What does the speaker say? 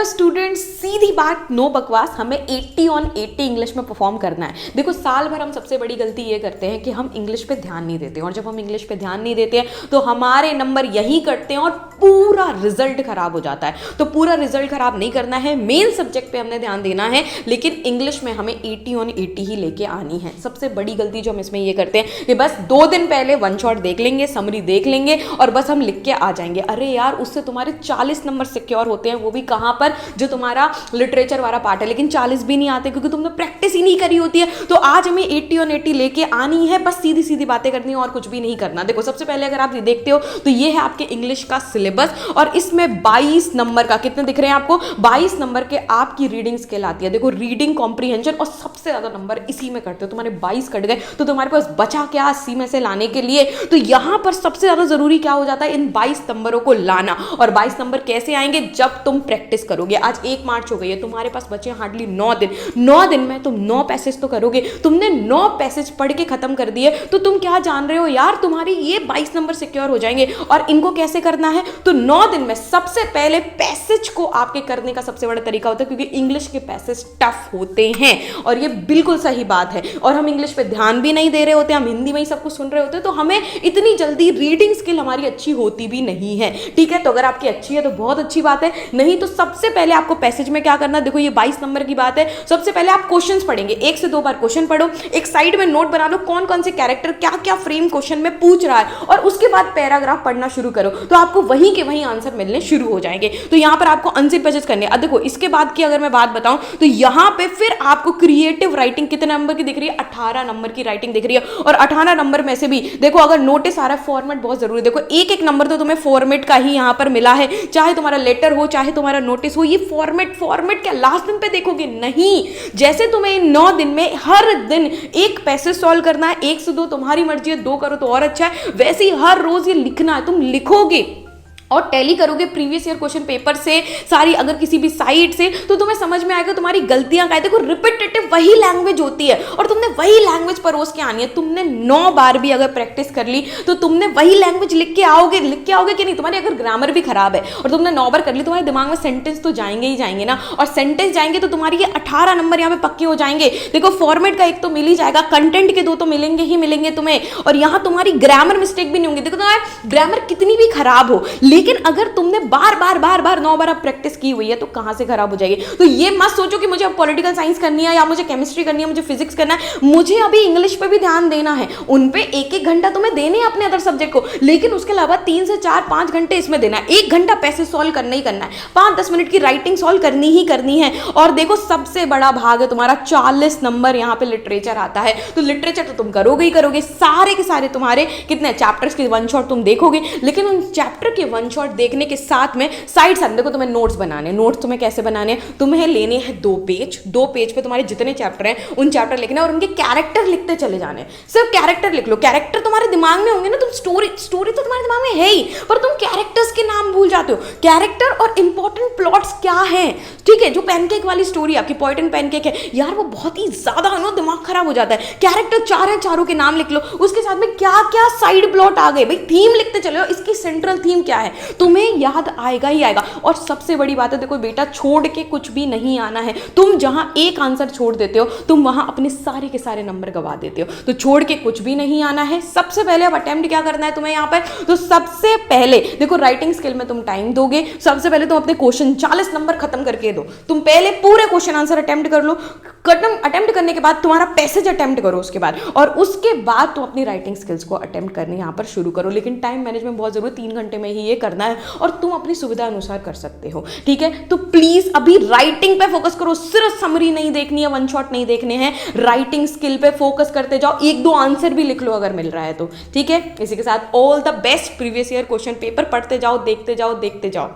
Students, सीधी बात, no बकवास, हमें 80 ऑन 80 इंग्लिश में परफॉर्म करना है। देखो साल भर हम सबसे बड़ी गलती ये करते हैं कि हम इंग्लिश पे ध्यान नहीं देते, और जब हम इंग्लिश पे ध्यान नहीं देते हैं तो हमारे नंबर यहीं कटते हैं और पूरा रिजल्ट खराब हो जाता है। तो पूरा रिजल्ट खराब नहीं करना है, मेन सब्जेक्ट पे हमने ध्यान देना है, लेकिन इंग्लिश में हमें 80 ऑन 80 ही लेके आनी है। सबसे बड़ी गलती जो हम इसमें ये करते हैं कि बस 2 दिन पहले वन शॉट देख लेंगे, समरी देख लेंगे और बस हम लिख के आ जाएंगे। अरे यार, उससे तुम्हारे 40 नंबर सिक्योर होते हैं, वो भी कहां पर, जो तुम्हारा लिटरेचर वाला पार्ट है। लेकिन 40 भी नहीं आते क्योंकि तुमने प्रैक्टिस ही नहीं करी होती है। तो आज हमें 80 ऑन 80 लेके आनी है, बस सीधी सीधी बातें करनी है और कुछ भी नहीं करना। देखो सबसे पहले अगर आप ये देखते हो तो ये है आपके इंग्लिश का सिलेबस, और इसमें 22 नंबर का, कितने दिख रहे हैं आपको, 22 नंबर के आपकी रीडिंग स्किल आती है। देखो रीडिंग कॉम्प्रीहेंशन, और सबसे ज्यादा नंबर इसी में कटते हो। तुम्हारे 22 कट गए तो तुम्हारे पास बचा क्या 80 में से लाने के लिए। तो यहां पर सबसे ज्यादा जरूरी क्या हो जाता है, इन 22 नंबरों को लाना। और 22 नंबर कैसे आएंगे, जब तुम प्रैक्टिस करोगे। आज 1 मार्च हो गई है, तुम्हारे पास बचे हार्डली 9 दिन। 9 दिन में तुम 9 पैसेज तो करोगे। तुमने 9 पैसेज पढ़ के खत्म कर दिए तो तुम क्या जान रहे हो यार, तुम्हारी ये 22 नंबर सिक्योर हो जाएंगे। और इनको कैसे करना है, तो 9 दिन में सबसे पहले पैसेज को आपके करने का सबसे बड़ा तरीका होता है, क्योंकि इंग्लिश के पैसेज टफ होते हैं और ये बिल्कुल सही बात है। और हम इंग्लिश पे ध्यान भी नहीं दे रहे होते, हम हिंदी में ही सब कुछ सुन रहे होते हैं, तो हमें इतनी जल्दी रीडिंग स्किल हमारी अच्छी होती भी नहीं है। ठीक है, तो अगर आपकी अच्छी है तो बहुत अच्छी बात है, नहीं तो सबसे पहले आपको पैसेज में क्या करना है। देखो ये 22 नंबर की बात है, सबसे पहले आप क्वेश्चंस पढ़ेंगे, 1 से 2 बार क्वेश्चन पढ़ो, एक साइड में नोट बना लो कौन कौन से कैरेक्टर क्या क्या फ्रेम क्वेश्चन में पूछ रहा है, और उसके बाद पैराग्राफ पढ़ना शुरू करो, तो आपको वहीं के वहीं आंसर मिलने शुरू हो जाएंगे। तो यहां पर आपको अनजिप पेजेस करने हैं। अब देखो इसके बाद की अगर मैं बात बताऊं तो यहां पे फिर आपको क्रिएटिव राइटिंग कितने नंबर की दिख रही है, 18 नंबर की राइटिंग दिख रही है। और 18 नंबर में से भी देखो अगर नोटिस आ रहा है, फॉर्मेट बहुत जरूरी है। देखो एक एक नंबर तो तुम्हें फॉर्मेट का ही यहां पर मिला है, चाहे तुम्हारा लेटर हो चाहे तुम्हारा नोटिस हो। ये फॉर्मेट क्या लास्ट दिन पे देखोगे, नहीं, जैसे तुम्हें 9 दिन में हर दिन एक पैसेज सॉल्व करना है, 1 से 2 तुम्हारी मर्जी है, 2 करो तो और अच्छा है, वैसे ही हर रोज ये लिखना है। तुम लिखोगे और टैली करोगे प्रीवियस ईयर क्वेश्चन पेपर से, सारी अगर किसी भी साइट से, तो तुम्हें समझ में आएगा तुम्हारी गलतियां क्या है। देखो रिपीटेटिव वही लैंग्वेज होती है और तुमने वही लैंग्वेज परोस के आनी है। तुमने 9 बार भी अगर प्रैक्टिस कर ली तो तुमने वही लैंग्वेज लिख के आओगे कि नहीं। तुम्हारी अगर ग्रामर भी खराब है और तुमने 9 बार कर ली, तुम्हारे दिमाग में सेंटेंस तो जाएंगे ही जाएंगे ना, और सेंटेंस जाएंगे तो तुम्हारी ये 18 नंबर यहाँ पे पक्के हो जाएंगे। देखो फॉर्मेट का 1 तो मिल ही जाएगा, कंटेंट के 2 तो मिलेंगे ही मिलेंगे तुम्हें, और यहाँ तुम्हारी ग्रामर मिस्टेक भी नहीं होंगी। देखो तुम्हारी ग्रामर कितनी भी खराब हो, लेकिन अगर तुमने बार बार 9 बार प्रैक्टिस की हुई है तो कहां से खराब हो जाएगी। तो ये मत सोचो कि मुझे अब पॉलिटिकल साइंस करनी है या मुझे केमिस्ट्री करनी है, मुझे फिजिक्स करना है, मुझे अभी इंग्लिश पे भी ध्यान देना है। उन पे 1-1 घंटा तुम्हें देने हैं अपने अदर सब्जेक्ट को, लेकिन उसके अलावा 3 से 4-5 घंटे इसमें देना है। 1 घंटा पैसेज सॉल्व करना ही करना है, 5-10 मिनट की राइटिंग सॉल्व करनी ही करनी है। और देखो सबसे बड़ा भाग है तुम्हारा 40 नंबर यहाँ पे लिटरेचर आता है, तो लिटरेचर तो तुम करोगे ही करोगे। सारे के सारे तुम्हारे कितने चैप्टर्स के 1 शॉट तुम देखोगे, लेकिन उन चैप्टर के 1 शॉट देखने के साथ में साइड देखो तुम्हें नोट्स बनाने, नोट्स तुम्हें कैसे बनाने, तुम्हें लेने हैं 2 पेज पे तुम्हारे जितने चैप्टर हैं उन चैप्टर लिखने और उनके कैरेक्टर लिखते चले जाने। सिर्फ कैरेक्टर लिख लो, कैरेक्टर तुम्हारे दिमाग में होंगे ना, तुम स्टोरी तो तुम्हारे दिमाग में है ही, पर तुम कैरेक्टर्स के नाम भूल जाते हो। कैरेक्टर और इंपॉर्टेंट प्लॉट्स क्या है, ठीक है, जो पैनकेक वाली स्टोरी आपकी पॉइंट एंड पैनकेक है यार, वो बहुत ही ज्यादा ना दिमाग खराब हो जाता है। कैरेक्टर 4 हैं, चारों के नाम लिख लो, उसके साथ में क्या क्या साइड प्लॉट आ गए, भाई थीम लिखते चले हो, इसकी सेंट्रल थीम क्या है, तुम्हें याद आएगा ही आएगा। और सबसे बड़ी बात है, देखो बेटा छोड़ के कुछ भी नहीं आना है। तुम जहां एक आंसर छोड़ देते हो तुम वहां अपने सारे के सारे नंबर गवा देते हो, तो छोड़ के कुछ भी नहीं आना है। सबसे पहले अब अटेम्प्ट क्या करना है तुम्हें यहाँ पर, तो सबसे पहले देखो राइटिंग स्किल में तुम टाइम दोगे, सबसे पहले तुम अपने क्वेश्चन 40 नंबर खत्म करके दो। तुम पहले पूरे क्वेश्चन आंसर अटेम्प्ट कर लो, अटेम्प्ट करने के बाद तुम्हारा पैसेज अटेम्प्ट करो उसके बाद, और उसके बाद तुम अपनी राइटिंग स्किल्स को अटेम्प्ट करने यहाँ पर शुरू करो। लेकिन टाइम मैनेजमेंट बहुत जरूरी, 3 घंटे में ही ये करना है और तुम अपनी सुविधा अनुसार कर सकते हो। ठीक है, तो प्लीज अभी राइटिंग पे फोकस करो, सिर्फ समरी नहीं देखनी है, 1 शॉट नहीं देखने हैं, राइटिंग स्किल पे फोकस करते जाओ। 1-2 आंसर भी लिख लो अगर मिल रहा है तो, ठीक है। इसी के साथ all the best, previous year question paper पढ़ते जाओ, देखते जाओ।